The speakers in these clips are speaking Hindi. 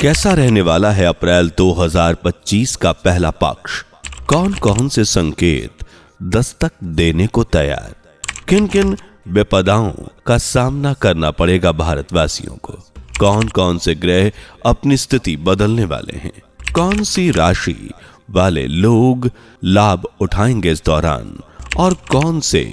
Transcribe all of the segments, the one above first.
कैसा रहने वाला है अप्रैल 2025 का पहला पक्ष? कौन कौन से संकेत दस्तक देने को तैयार? किन किन विपदाओं का सामना करना पड़ेगा भारतवासियों को? कौन कौन से ग्रह अपनी स्थिति बदलने वाले हैं? कौन सी राशि वाले लोग लाभ उठाएंगे इस दौरान और कौन से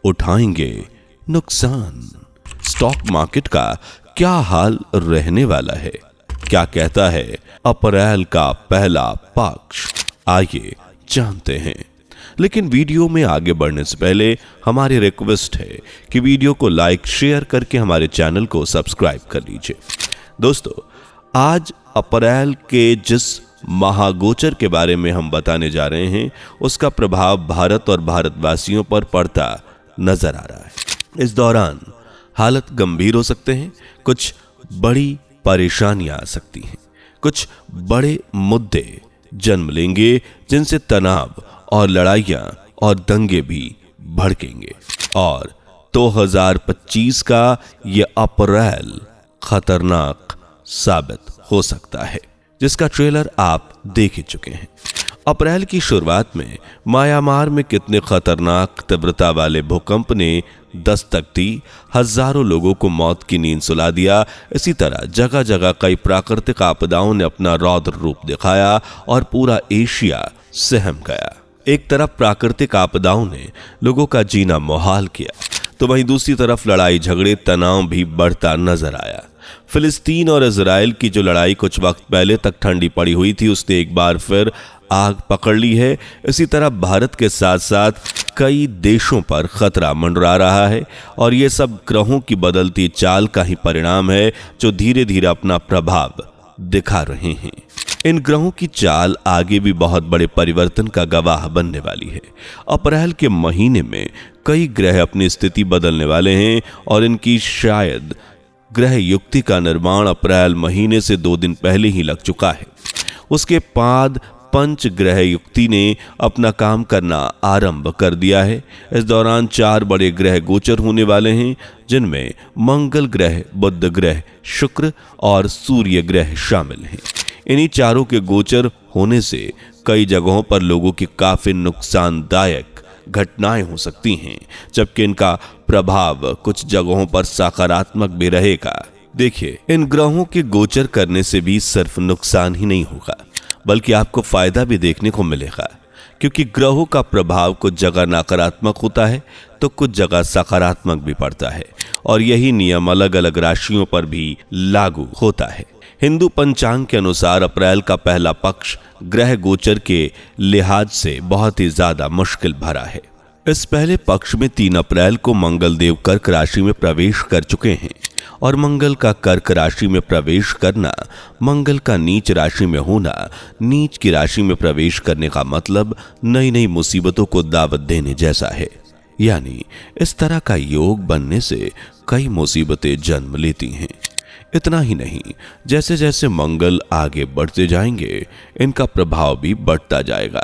उठाएंगे नुकसान? स्टॉक मार्केट का क्या हाल रहने वाला है? क्या कहता है अप्रैल का पहला पक्ष? आइए जानते हैं। लेकिन वीडियो में आगे बढ़ने से पहले हमारी रिक्वेस्ट है कि वीडियो को लाइक शेयर करके हमारे चैनल को सब्सक्राइब कर लीजिए। दोस्तों, आज अप्रैल के जिस महागोचर के बारे में हम बताने जा रहे हैं उसका प्रभाव भारत और भारतवासियों पर पड़ता नजर आ रहा है। इस दौरान हालत गंभीर हो सकते हैं, कुछ बड़ी परेशानियां आ सकती हैं, कुछ बड़े मुद्दे जन्म लेंगे जिनसे तनाव और लड़ाइयां और दंगे भी भड़केंगे। और 2025 का ये अप्रैल खतरनाक साबित हो सकता है, जिसका ट्रेलर आप देख ही चुके हैं। अप्रैल की शुरुआत में म्यांमार में कितने खतरनाक तीव्रता वाले भूकंप ने दस्तक दी, हजारों लोगों को मौत की नींद सुला दिया। इसी तरह जगह जगह कई प्राकृतिक आपदाओं ने अपना रौद्र रूप दिखाया और पूरा एशिया सहम गया। एक तरफ प्राकृतिक आपदाओं ने लोगों का जीना मुहाल किया, तो वहीं दूसरी तरफ लड़ाई झगड़े तनाव भी बढ़ता नजर आया। फिलिस्तीन और इजराइल की जो लड़ाई कुछ वक्त पहले तक ठंडी पड़ी हुई थी, उसने एक बार फिर आग पकड़ ली है। इसी तरह भारत के साथ साथ कई देशों पर खतरा मंडरा रहा है और ये सब ग्रहों की बदलती चाल का ही परिणाम है, जो धीरे धीरे अपना प्रभाव दिखा रहे हैं। इन ग्रहों की चाल आगे भी बहुत बड़े परिवर्तन का गवाह बनने वाली है। अप्रैल के महीने में कई ग्रह अपनी स्थिति बदलने वाले हैं और इनकी शायद ग्रह युक्ति का निर्माण अप्रैल महीने से 2 दिन पहले ही लग चुका है। उसके बाद पंच ग्रह युक्ति ने अपना काम करना आरंभ कर दिया है। इस दौरान 4 बड़े ग्रह गोचर होने वाले हैं, जिनमें मंगल ग्रह, बुध ग्रह, शुक्र और सूर्य ग्रह शामिल हैं। इन्हीं चारों के गोचर होने से कई जगहों पर लोगों की काफी नुकसानदायक घटनाएं हो सकती हैं, जबकि इनका प्रभाव कुछ जगहों पर सकारात्मक भी रहेगा। देखिए, इन ग्रहों के गोचर करने से भी सिर्फ नुकसान ही नहीं होगा, बल्कि आपको फायदा भी देखने को मिलेगा, क्योंकि ग्रहों का प्रभाव कुछ जगह नकारात्मक होता है तो कुछ जगह सकारात्मक भी पड़ता है, और यही नियम अलग अलग राशियों पर भी लागू होता है। हिंदू पंचांग के अनुसार अप्रैल का पहला पक्ष ग्रह गोचर के लिहाज से बहुत ही ज्यादा मुश्किल भरा है। इस पहले पक्ष में 3 अप्रैल को मंगल देव कर्क राशि में प्रवेश कर चुके हैं, और मंगल का कर्क राशि में प्रवेश करना, मंगल का नीच राशि में होना, नीच की राशि में प्रवेश करने का मतलब नई नई मुसीबतों को दावत देने जैसा है। यानी इस तरह का योग बनने से कई मुसीबतें जन्म लेती हैं। इतना ही नहीं, जैसे जैसे मंगल आगे बढ़ते जाएंगे, इनका प्रभाव भी बढ़ता जाएगा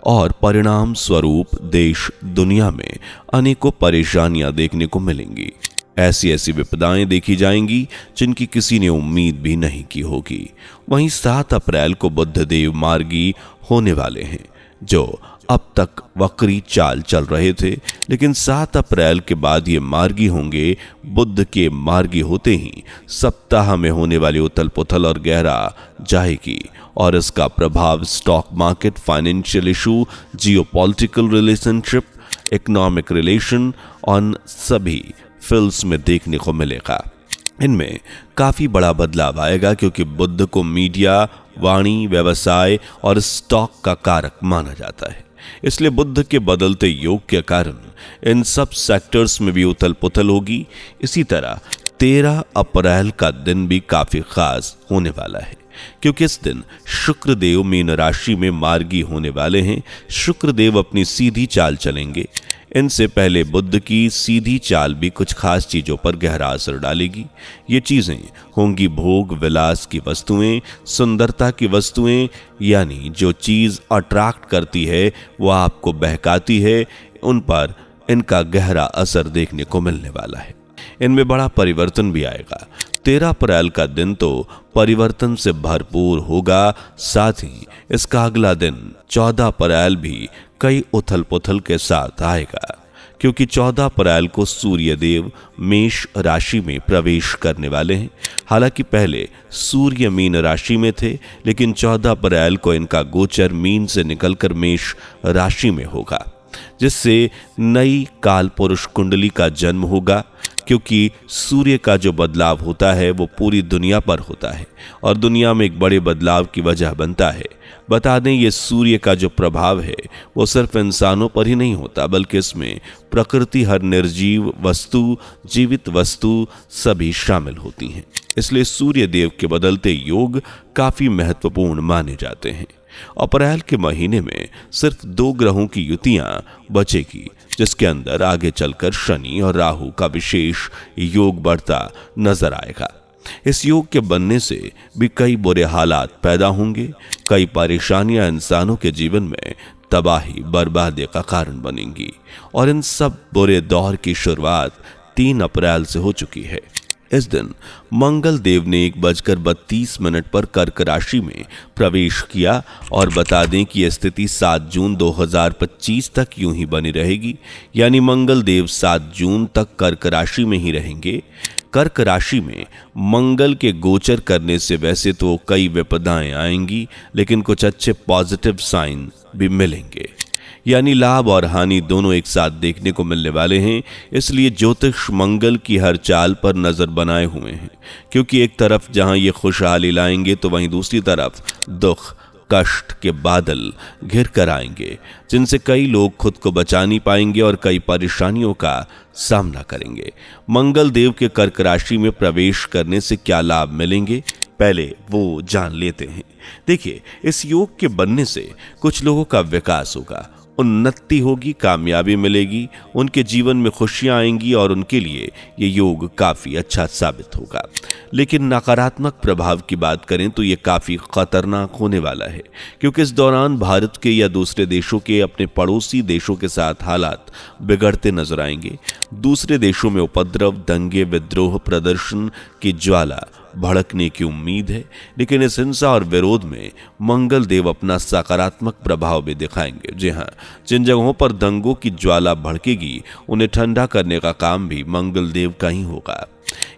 और परिणाम स्वरूप देश दुनिया में अनेकों परेशानियां देखने को मिलेंगी। ऐसी ऐसी विपदाएं देखी जाएंगी जिनकी किसी ने उम्मीद भी नहीं की होगी। वहीं 7 अप्रैल को बुध देव मार्गी होने वाले हैं, जो अब तक वक्री चाल चल रहे थे, लेकिन 7 अप्रैल के बाद ये मार्गी होंगे। बुध के मार्गी होते ही सप्ताह में होने वाली उथल पुथल और गहरा जाएगी, और इसका प्रभाव stock market, financial issue, geopolitical relationship, economic relation और सभी फील्ड्स में देखने को मिलेगा। इनमें काफी बड़ा बदलाव आएगा, क्योंकि बुध को मीडिया, वाणी, व्यवसाय और स्टॉक का कारक माना जाता है। इसलिए बुध के बदलते योग के कारण इन सब सेक्टर्स में भी उथल पुथल होगी। इसी तरह 13 अप्रैल का दिन भी काफी खास होने वाला है, क्योंकि इस दिन शुक्रदेव मीन राशि में मार्गी होने वाले हैं। शुक्रदेव अपनी सीधी चाल चलेंगे। इनसे पहले बुध की सीधी चाल भी कुछ खास चीजों पर गहरा असर डालेगी। ये चीजें होंगी भोग विलास की वस्तुएं, सुंदरता की वस्तुएं, यानी जो चीज अट्रैक्ट करती है वो आपको बहकाती है, उन पर इनका गहरा असर देखने को मिलने वाला है। इनमें बड़ा परिवर्तन भी आएगा। 13 अप्रैल का दिन तो परिवर्तन से भरपूर होगा, साथ ही इसका अगला दिन 14 अप्रैल भी कई उथल पुथल के साथ आएगा, क्योंकि 14 अप्रैल को सूर्य देव मेष राशि में प्रवेश करने वाले हैं। हालांकि पहले सूर्य मीन राशि में थे, लेकिन 14 अप्रैल को इनका गोचर मीन से निकलकर मेष राशि में होगा, जिससे नई काल पुरुष कुंडली का जन्म होगा। क्योंकि सूर्य का जो बदलाव होता है वो पूरी दुनिया पर होता है और दुनिया में एक बड़े बदलाव की वजह बनता है। बता दें, ये सूर्य का जो प्रभाव है वो सिर्फ इंसानों पर ही नहीं होता, बल्कि इसमें प्रकृति, हर निर्जीव वस्तु, जीवित वस्तु सभी शामिल होती हैं। इसलिए सूर्य देव के बदलते योग काफी महत्वपूर्ण माने जाते हैं। अप्रैल के महीने में सिर्फ 2 ग्रहों की युतियां बचेगी, जिसके अंदर आगे चलकर शनि और राहु का विशेष योग बढ़ता नजर आएगा। इस योग के बनने से भी कई बुरे हालात पैदा होंगे, कई परेशानियां इंसानों के जीवन में तबाही बर्बादी का कारण बनेंगी और इन सब बुरे दौर की शुरुआत 3 अप्रैल से हो चुकी है। इस दिन मंगल देव ने 1:32 पर कर्क राशि में प्रवेश किया और बता दें कि यह स्थिति 7 जून 2025 तक यूं ही बनी रहेगी, यानी मंगल देव 7 जून तक कर्क राशि में ही रहेंगे। कर्क राशि में मंगल के गोचर करने से वैसे तो कई विपदाएं आएंगी, लेकिन कुछ अच्छे पॉजिटिव साइन भी मिलेंगे, यानी लाभ और हानि दोनों एक साथ देखने को मिलने वाले हैं। इसलिए ज्योतिष मंगल की हर चाल पर नजर बनाए हुए हैं, क्योंकि एक तरफ जहां ये खुशहाली लाएंगे तो वहीं दूसरी तरफ दुख कष्ट के बादल घिर कर आएंगे, जिनसे कई लोग खुद को बचा नहीं पाएंगे और कई परेशानियों का सामना करेंगे। मंगल देव के कर्क राशि में प्रवेश करने से क्या लाभ मिलेंगे, पहले वो जान लेते हैं। देखिए, इस योग के बनने से कुछ लोगों का विकास होगा, उन्नति होगी, कामयाबी मिलेगी, उनके जीवन में खुशियां आएंगी और उनके लिए ये योग काफी अच्छा साबित होगा। लेकिन नकारात्मक प्रभाव की बात करें तो ये काफी खतरनाक होने वाला है, क्योंकि इस दौरान भारत के या दूसरे देशों के, अपने पड़ोसी देशों के साथ हालात बिगड़ते नजर आएंगे। दूसरे देशों में उपद्रव, दंगे, विद्रोह, प्रदर्शन की ज्वाला भड़कने की उम्मीद है। लेकिन इस हिंसा और विरोध में मंगल देव अपना सकारात्मक प्रभाव भी दिखाएंगे। जी हाँ, जिन जगहों पर दंगों की ज्वाला भड़केगी उन्हें ठंडा करने का काम भी मंगल देव का ही होगा।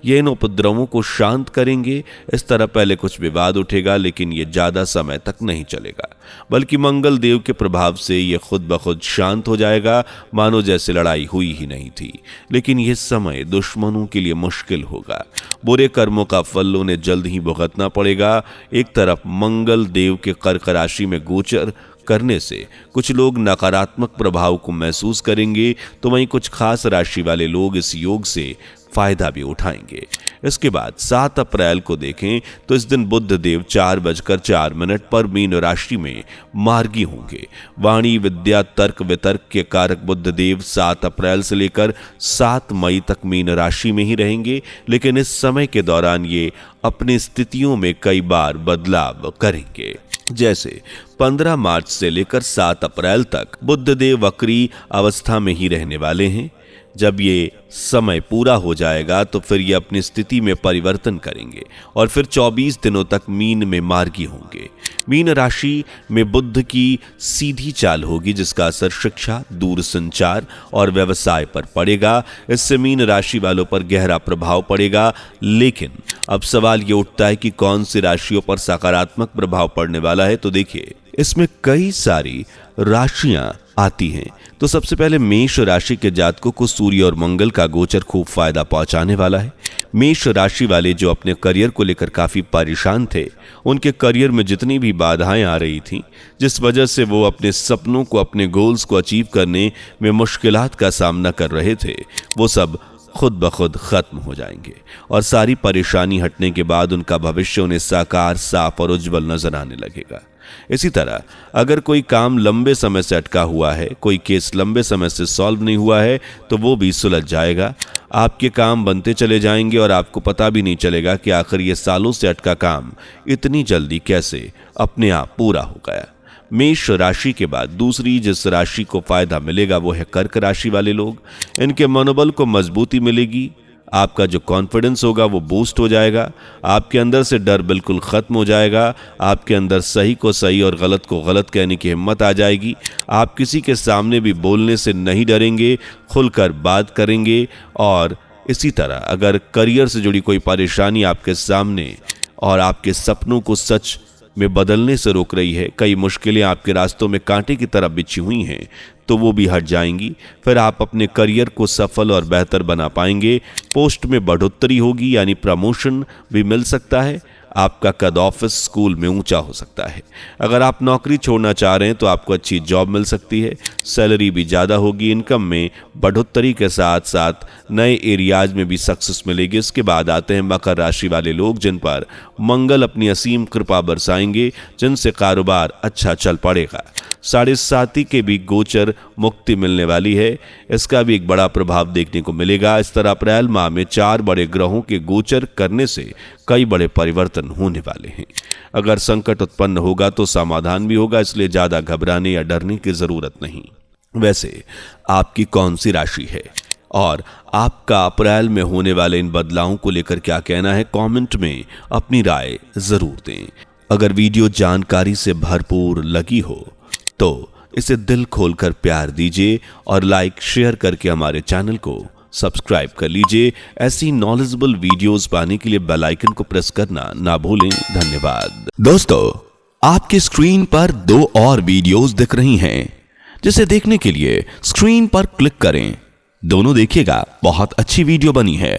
ये इन उपद्रवों को शांत करेंगे। इस तरह पहले कुछ विवाद उठेगा, लेकिन ये ज्यादा समय तक नहीं चलेगा, बल्कि मंगल देव के प्रभाव से ये खुद ब खुद शांत हो जाएगा, मानो जैसे लड़ाई हुई ही नहीं थी। लेकिन यह समय दुश्मनों के लिए मुश्किल होगा। बुरे कर्मों का फल उन्हें जल्द ही भुगतना पड़ेगा। एक तरफ मंगल देव के कर्क राशि में गोचर करने से कुछ लोग नकारात्मक प्रभाव को महसूस करेंगे, तो वहीं कुछ खास राशि वाले लोग इस योग से फायदा भी उठाएंगे। इसके बाद 7 अप्रैल को देखें तो इस दिन बुध देव 4:04 पर मीन राशि में मार्गी होंगे। वाणी, विद्या, तर्क वितर्क के कारक बुध देव 7 अप्रैल से लेकर 7 मई तक मीन राशि में ही रहेंगे, लेकिन इस समय के दौरान ये अपनी स्थितियों में कई बार बदलाव करेंगे। जैसे 15 मार्च से लेकर 7 अप्रैल तक बुध देव वक्री अवस्था में ही रहने वाले हैं। जब ये समय पूरा हो जाएगा तो फिर ये अपनी स्थिति में परिवर्तन करेंगे और फिर 24 दिनों तक मीन में मार्गी होंगे। मीन राशि में बुध की सीधी चाल होगी, जिसका असर शिक्षा, दूरसंचार और व्यवसाय पर पड़ेगा। इससे मीन राशि वालों पर गहरा प्रभाव पड़ेगा। लेकिन अब सवाल ये उठता है कि कौन सी राशियों पर सकारात्मक प्रभाव पड़ने वाला है। तो देखिए, इसमें कई सारी राशियां आती हैं। तो सबसे पहले मेष राशि के जातकों को सूर्य और मंगल का गोचर खूब फायदा पहुंचाने वाला है। मेष राशि वाले जो अपने करियर को लेकर काफी परेशान थे, उनके करियर में जितनी भी बाधाएं आ रही थीं, जिस वजह से वो अपने सपनों को, अपने गोल्स को अचीव करने में मुश्किलात का सामना कर रहे थे, वो सब खुद ब खुद खत्म हो जाएंगे और सारी परेशानी हटने के बाद उनका भविष्य उन्हें साकार, साफ और उज्जवल नजर आने लगेगा। इसी तरह अगर कोई काम लंबे समय से अटका हुआ है, कोई केस लंबे समय से सॉल्व नहीं हुआ है, तो वो भी सुलझ जाएगा। आपके काम बनते चले जाएंगे और आपको पता भी नहीं चलेगा कि आखिर ये सालों से अटका काम इतनी जल्दी कैसे अपने आप पूरा हो गया। मेष राशि के बाद दूसरी जिस राशि को फायदा मिलेगा वो है कर्क राशि वाले लोग। इनके मनोबल को मजबूती मिलेगी, आपका जो कॉन्फिडेंस होगा वो बूस्ट हो जाएगा, आपके अंदर से डर बिल्कुल खत्म हो जाएगा, आपके अंदर सही को सही और गलत को गलत कहने की हिम्मत आ जाएगी। आप किसी के सामने भी बोलने से नहीं डरेंगे, खुलकर बात करेंगे। और इसी तरह अगर करियर से जुड़ी कोई परेशानी आपके सामने और आपके सपनों को सच में बदलने से रोक रही है, कई मुश्किलें आपके रास्तों में कांटे की तरह बिछी हुई हैं, तो वो भी हट जाएंगी। फिर आप अपने करियर को सफल और बेहतर बना पाएंगे। पोस्ट में बढ़ोतरी होगी, यानी प्रमोशन भी मिल सकता है। आपका कद ऑफिस स्कूल में ऊंचा हो सकता है। अगर आप नौकरी छोड़ना चाह रहे हैं तो आपको अच्छी जॉब मिल सकती है, सैलरी भी ज़्यादा होगी, इनकम में बढ़ोतरी के साथ साथ नए एरियाज में भी सक्सेस मिलेगी। इसके बाद आते हैं मकर राशि वाले लोग, जिन पर मंगल अपनी असीम कृपा बरसाएंगे, जिनसे कारोबार अच्छा चल पड़ेगा। 7.5 के भी गोचर मुक्ति मिलने वाली है, इसका भी एक बड़ा प्रभाव देखने को मिलेगा। इस तरह अप्रैल माह में 4 बड़े ग्रहों के गोचर करने से कई बड़े परिवर्तन होने वाले हैं। अगर संकट उत्पन्न होगा तो समाधान भी होगा, इसलिए ज्यादा घबराने या डरने की जरूरत नहीं। वैसे आपकी कौन सी राशि है और आपका अप्रैल में होने वाले इन बदलावों को लेकर क्या कहना है, कमेंट में अपनी राय जरूर दें। अगर वीडियो जानकारी से भरपूर लगी हो तो इसे दिल खोलकर प्यार दीजिए और लाइक शेयर करके हमारे चैनल को सब्सक्राइब कर लीजिए। ऐसी नॉलेजेबल वीडियोस पाने के लिए बेल आइकन को प्रेस करना ना भूलें। धन्यवाद। दोस्तों, आपकी स्क्रीन पर 2 और वीडियोस दिख रही हैं, जिसे देखने के लिए स्क्रीन पर क्लिक करें। दोनों देखिएगा, बहुत अच्छी वीडियो बनी है।